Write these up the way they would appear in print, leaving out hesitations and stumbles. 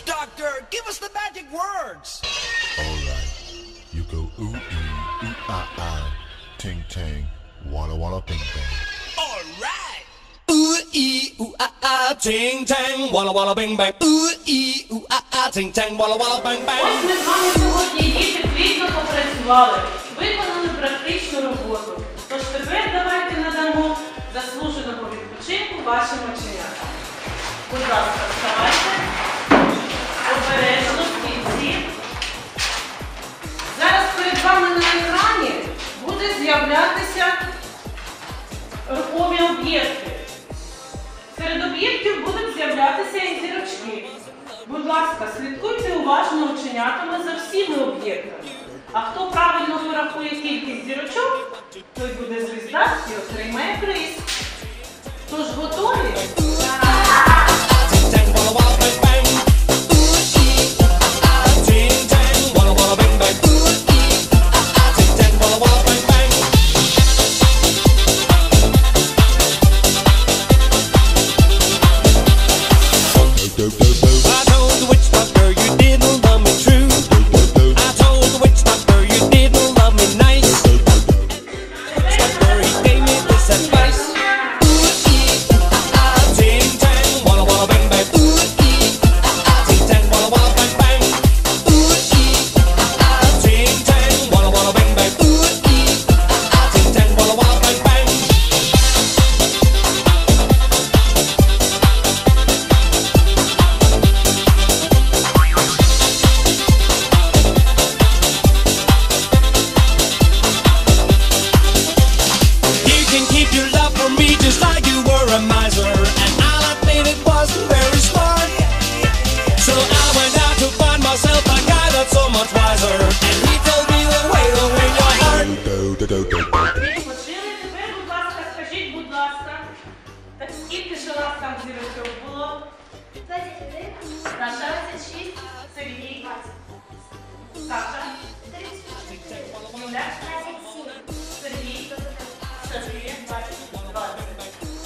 Doctor, give us the magic words. Alright, you go ooh ee, ooh ah ah, ting tang, walla walla bing bang. Alright. Ooh ee ooh ah ah, ting tang, walla walla bing bang. Ooh ee ooh ah ah, ting tang, walla walla bang bang. Ось ми з вами сьогодні діти плідно попрацювали, виконали практичну роботу. Тож тепер давайте надамо заслуженого відпочинку вашим оченятам. Будь ласка, вставайте, обережно, стільці. Зараз перед вами на екрані буде з'являтися рухомі об'єкти. Серед об'єктів будуть з'являтися і зірочки. Будь ласка, слідкуйте уважно оченятами за всіми об'єктами. А хто правильно порахує кількість зірочок, той буде звізда і отримає приз. Тож готові? Відпочили, тепер, будь ласка, скажіть, будь ласка, так скільки ж у нас там зірочок було? 21, Саша? 26, Сергій? 20. Саша? 34, Юля? 27, Сергій? Сергій? 20.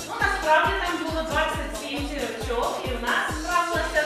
Ну, насправді там було 27 зірочок, і у нас справилася